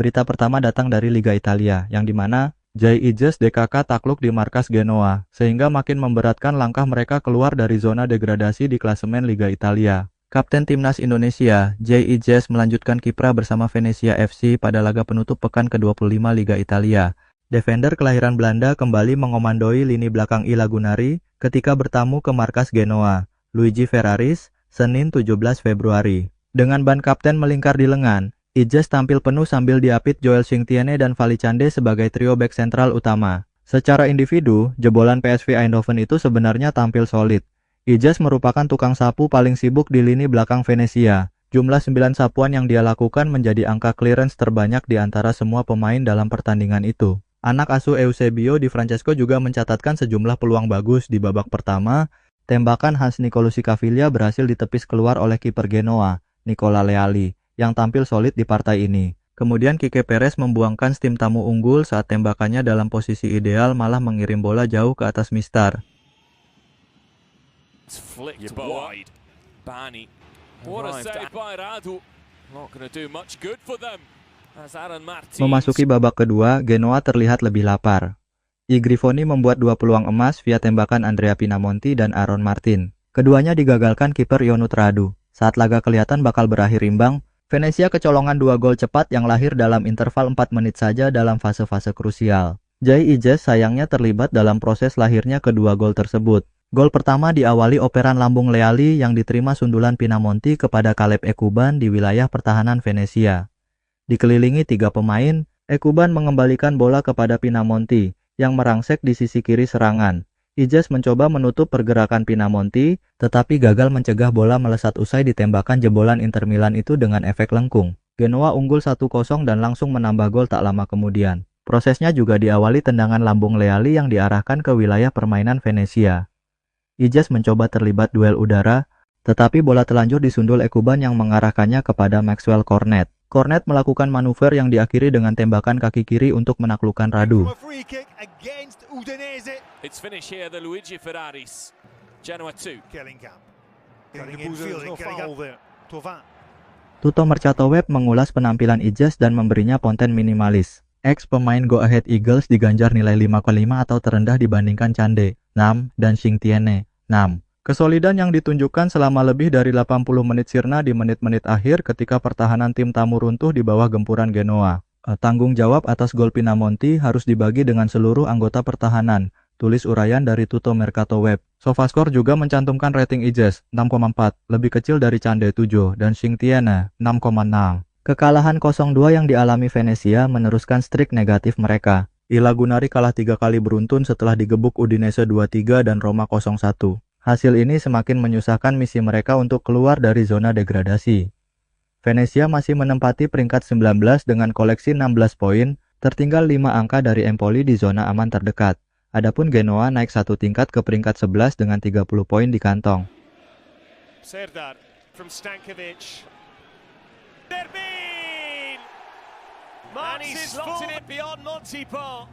Berita pertama datang dari Liga Italia, yang dimana JIJS DKK takluk di markas Genoa, sehingga makin memberatkan langkah mereka keluar dari zona degradasi di klasemen Liga Italia. Kapten Timnas Indonesia, JIJS melanjutkan kiprah bersama Venezia FC pada laga penutup pekan ke-25 Liga Italia. Defender kelahiran Belanda kembali mengomandoi lini belakang I Lagunari ketika bertamu ke markas Genoa, Luigi Ferraris, Senin 17 Februari. Dengan ban kapten melingkar di lengan, IJS tampil penuh sambil diapit Joel Singtiene dan Valicande sebagai trio bek sentral utama. Secara individu, jebolan PSV Eindhoven itu sebenarnya tampil solid. IJS merupakan tukang sapu paling sibuk di lini belakang Venezia. Jumlah 9 sapuan yang dia lakukan menjadi angka clearance terbanyak di antara semua pemain dalam pertandingan itu. Anak asuh Eusebio Di Francesco juga mencatatkan sejumlah peluang bagus di babak pertama. Tembakan Hans Nicolosi Caviglia berhasil ditepis keluar oleh kiper Genoa, Nicola Leali, yang tampil solid di partai ini. Kemudian Quique Perez membuangkan tim tamu unggul saat tembakannya dalam posisi ideal malah mengirim bola jauh ke atas Mistar. Flicked wide. Bani. What a save by Radu. Not going to do much good for them. As Aaron Martins. Memasuki babak kedua, Genoa terlihat lebih lapar. I Grifoni membuat 2 peluang emas via tembakan Andrea Pinamonti dan Aaron Martin. Keduanya digagalkan kiper Ionut Radu. Saat laga kelihatan bakal berakhir imbang, Venezia kecolongan 2 gol cepat yang lahir dalam interval 4 menit saja dalam fase-fase krusial. JIJS sayangnya terlibat dalam proses lahirnya kedua gol tersebut. Gol pertama diawali operan lambung Leali yang diterima sundulan Pinamonti kepada Caleb Ekuban di wilayah pertahanan Venezia. Dikelilingi 3 pemain, Ekuban mengembalikan bola kepada Pinamonti yang merangsek di sisi kiri serangan. IJS mencoba menutup pergerakan Pinamonti, tetapi gagal mencegah bola melesat usai ditembakkan jebolan Inter Milan itu dengan efek lengkung. Genoa unggul 1-0 dan langsung menambah gol tak lama kemudian. Prosesnya juga diawali tendangan lambung Leali yang diarahkan ke wilayah permainan Venezia. IJS mencoba terlibat duel udara, tetapi bola telanjur disundul Ekuban yang mengarahkannya kepada Maxwell Cornet. Cornet melakukan manuver yang diakhiri dengan tembakan kaki kiri untuk menaklukkan Radu. It's finished here, the Luigi Ferraris. Genoa 2. Tuto Mercatoweb mengulas penampilan IJS dan memberinya konten minimalis. Ex pemain Go Ahead Eagles diganjar nilai 5,5 atau terendah dibandingkan Cande, 6, dan Singtiene, 6. Kesolidan yang ditunjukkan selama lebih dari 80 menit sirna di menit-menit akhir ketika pertahanan tim tamu runtuh di bawah gempuran Genoa. Tanggung jawab atas gol Pinamonti harus dibagi dengan seluruh anggota pertahanan, tulis uraian dari Tuto Mercatoweb. Sofascore juga mencantumkan rating IJS 6,4, lebih kecil dari Cande 7 dan Singtiene 6,6. Kekalahan 0-2 yang dialami Venezia meneruskan streak negatif mereka. I Lagunari kalah 3 kali beruntun setelah digebuk Udinese 2-3 dan Roma 0-1. Hasil ini semakin menyusahkan misi mereka untuk keluar dari zona degradasi. Venezia masih menempati peringkat 19 dengan koleksi 16 poin, tertinggal 5 angka dari Empoli di zona aman terdekat. Adapun Genoa naik 1 tingkat ke peringkat 11 dengan 30 poin di kantong. Serdar from Stankovic. Derbin! Martin's slotted it beyond Montipo.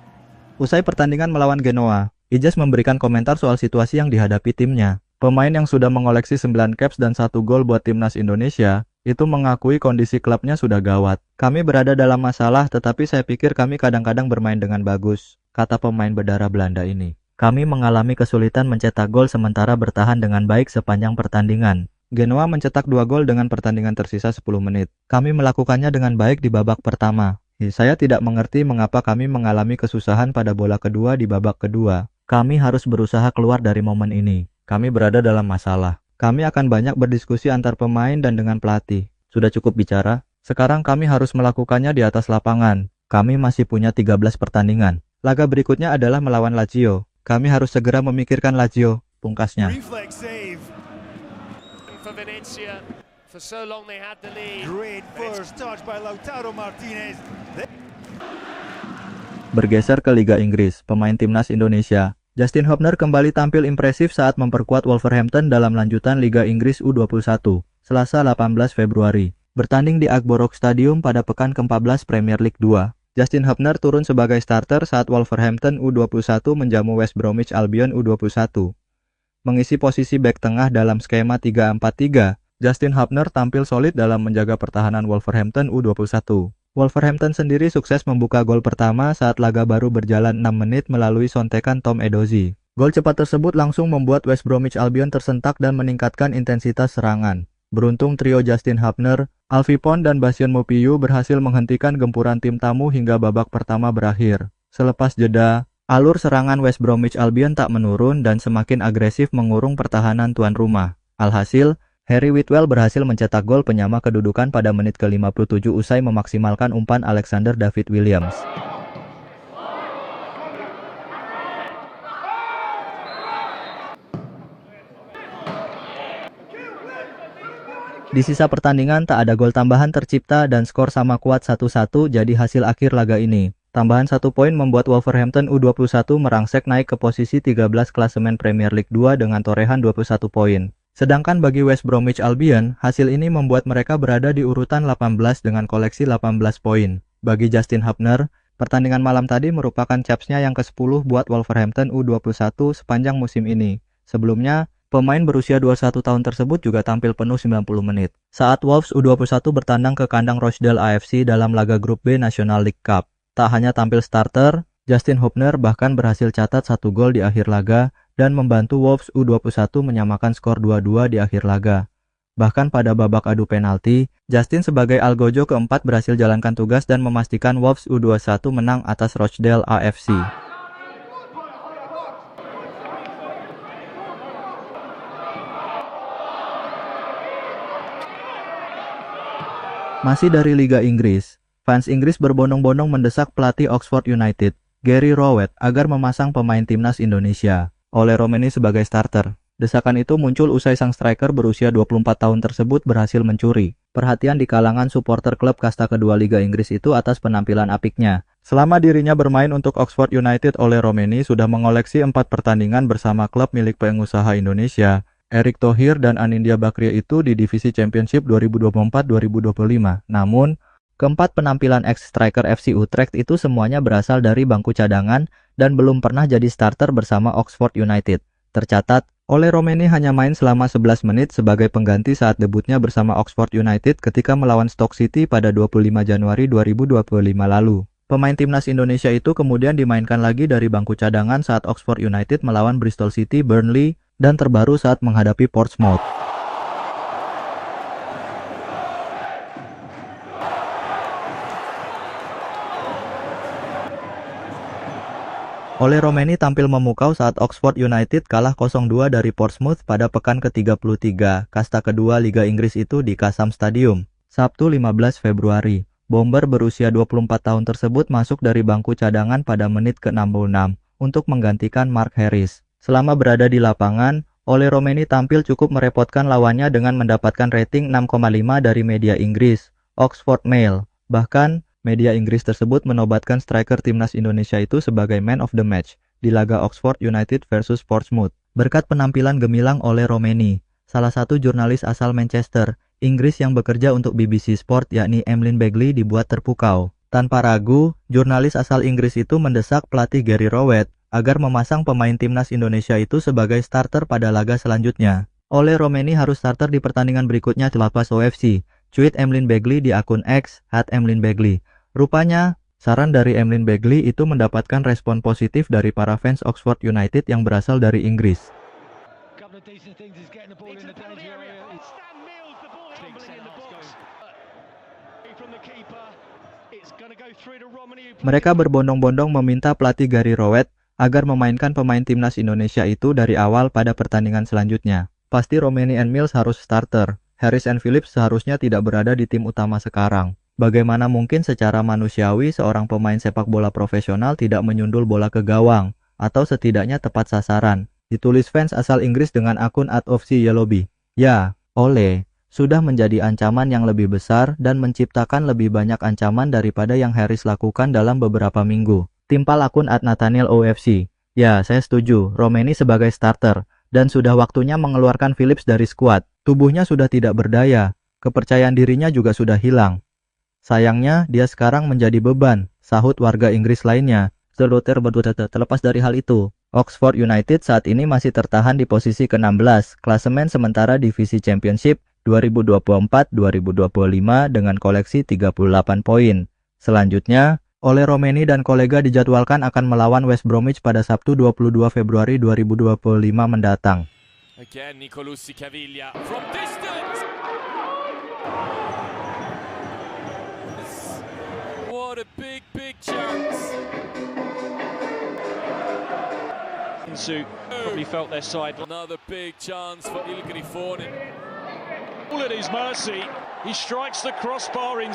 Usai pertandingan melawan Genoa, IJS memberikan komentar soal situasi yang dihadapi timnya. Pemain yang sudah mengoleksi 9 caps dan 1 gol buat timnas Indonesia, itu mengakui kondisi klubnya sudah gawat. Kami berada dalam masalah, tetapi saya pikir kami kadang-kadang bermain dengan bagus, kata pemain berdarah Belanda ini. Kami mengalami kesulitan mencetak gol sementara bertahan dengan baik sepanjang pertandingan. Genoa mencetak 2 gol dengan pertandingan tersisa 10 menit. Kami melakukannya dengan baik di babak pertama. Saya tidak mengerti mengapa kami mengalami kesusahan pada bola kedua di babak kedua. Kami harus berusaha keluar dari momen ini. Kami berada dalam masalah. Kami akan banyak berdiskusi antar pemain dan dengan pelatih. Sudah cukup bicara. Sekarang kami harus melakukannya di atas lapangan. Kami masih punya 13 pertandingan. Laga berikutnya adalah melawan Lazio. Kami harus segera memikirkan Lazio, pungkasnya. Bergeser ke Liga Inggris, pemain timnas Indonesia Justin Hubner kembali tampil impresif saat memperkuat Wolverhampton dalam lanjutan Liga Inggris U21, Selasa 18 Februari. Bertanding di Agborok Stadium pada pekan ke-14 Premier League 2. Justin Hubner turun sebagai starter saat Wolverhampton U21 menjamu West Bromwich Albion U21. Mengisi posisi bek tengah dalam skema 3-4-3, Justin Hubner tampil solid dalam menjaga pertahanan Wolverhampton U21. Wolverhampton sendiri sukses membuka gol pertama saat laga baru berjalan 6 menit melalui sontekan Tom Edozie. Gol cepat tersebut langsung membuat West Bromwich Albion tersentak dan meningkatkan intensitas serangan. Beruntung trio Justin Hubner, Alfie Pond dan Bastian Mopiu berhasil menghentikan gempuran tim tamu hingga babak pertama berakhir. Selepas jeda, alur serangan West Bromwich Albion tak menurun dan semakin agresif mengurung pertahanan tuan rumah. Alhasil, Harry Whitwell berhasil mencetak gol penyama kedudukan pada menit ke-57 usai memaksimalkan umpan Alexander David Williams. Di sisa pertandingan tak ada gol tambahan tercipta dan skor sama kuat 1-1 jadi hasil akhir laga ini. Tambahan 1 poin membuat Wolverhampton U21 merangsek naik ke posisi 13 klasemen Premier League 2 dengan torehan 21 poin. Sedangkan bagi West Bromwich Albion, hasil ini membuat mereka berada di urutan 18 dengan koleksi 18 poin. Bagi Justin Hubner, pertandingan malam tadi merupakan capsnya yang ke-10 buat Wolverhampton U21 sepanjang musim ini. Sebelumnya, pemain berusia 21 tahun tersebut juga tampil penuh 90 menit. Saat Wolves U21 bertandang ke kandang Rochdale AFC dalam laga grup B National League Cup. Tak hanya tampil starter, Justin Hubner bahkan berhasil catat 1 gol di akhir laga dan membantu Wolves U21 menyamakan skor 2-2 di akhir laga. Bahkan pada babak adu penalti, Justin sebagai algojo keempat berhasil jalankan tugas dan memastikan Wolves U21 menang atas Rochdale AFC. Masih dari Liga Inggris, fans Inggris berbondong-bondong mendesak pelatih Oxford United, Gary Rowett, agar memasang pemain timnas Indonesia, Ole Romeni sebagai starter. Desakan itu muncul usai sang striker berusia 24 tahun tersebut berhasil mencuri perhatian di kalangan supporter klub kasta kedua Liga Inggris itu atas penampilan apiknya. Selama dirinya bermain untuk Oxford United, Ole Romeni sudah mengoleksi 4 pertandingan bersama klub milik pengusaha Indonesia, Erick Thohir dan Anindya Bakrie itu di divisi Championship 2024-2025. Namun, keempat penampilan ex-striker FC Utrecht itu semuanya berasal dari bangku cadangan dan belum pernah jadi starter bersama Oxford United. Tercatat, Ole Romeni hanya main selama 11 menit sebagai pengganti saat debutnya bersama Oxford United ketika melawan Stoke City pada 25 Januari 2025 lalu. Pemain timnas Indonesia itu kemudian dimainkan lagi dari bangku cadangan saat Oxford United melawan Bristol City, Burnley, dan terbaru saat menghadapi Portsmouth. Ole Romeni tampil memukau saat Oxford United kalah 0-2 dari Portsmouth pada pekan ke-33 kasta kedua Liga Inggris itu di Kassam Stadium, Sabtu 15 Februari. Bomber berusia 24 tahun tersebut masuk dari bangku cadangan pada menit ke-66 untuk menggantikan Mark Harris. Selama berada di lapangan, Ole Romeni tampil cukup merepotkan lawannya dengan mendapatkan rating 6,5 dari media Inggris, Oxford Mail. Bahkan, media Inggris tersebut menobatkan striker timnas Indonesia itu sebagai man of the match di laga Oxford United versus Portsmouth. Berkat penampilan gemilang Ole Romeni, salah satu jurnalis asal Manchester, Inggris yang bekerja untuk BBC Sport yakni Emlyn Bagley dibuat terpukau. Tanpa ragu, jurnalis asal Inggris itu mendesak pelatih Gary Rowett agar memasang pemain timnas Indonesia itu sebagai starter pada laga selanjutnya. Ole Romeni harus starter di pertandingan berikutnya lepas OFC, cuit Emlyn Bagley di akun X @EmlynBagley. Rupanya, saran dari Emlyn Bagley itu mendapatkan respon positif dari para fans Oxford United yang berasal dari Inggris. Mereka berbondong-bondong meminta pelatih Gary Rowett agar memainkan pemain timnas Indonesia itu dari awal pada pertandingan selanjutnya. Pasti Romeni and Mills harus starter. Harris and Phillips seharusnya tidak berada di tim utama sekarang. Bagaimana mungkin secara manusiawi seorang pemain sepak bola profesional tidak menyundul bola ke gawang, atau setidaknya tepat sasaran? Ditulis fans asal Inggris dengan akun @ofceyellowbee. Ya, Ole sudah menjadi ancaman yang lebih besar dan menciptakan lebih banyak ancaman daripada yang Harris lakukan dalam beberapa minggu. Timpal akun @nathanielofc. Ya, saya setuju, Romeni sebagai starter, dan sudah waktunya mengeluarkan Phillips dari skuad. Tubuhnya sudah tidak berdaya, kepercayaan dirinya juga sudah hilang. Sayangnya, dia sekarang menjadi beban, sahut warga Inggris lainnya. Terlepas dari hal itu, Oxford United saat ini masih tertahan di posisi ke-16, klasemen sementara divisi Championship 2024-2025 dengan koleksi 38 poin. Selanjutnya, Ole Romeni dan kolega dijadwalkan akan melawan West Bromwich pada Sabtu 22 Februari 2025 mendatang. Again, Nicolussi Caviglia from distance. What a big chance. Probably felt their side. Another big chance for Ilkay Fonin. All at his mercy. He strikes the crossbar in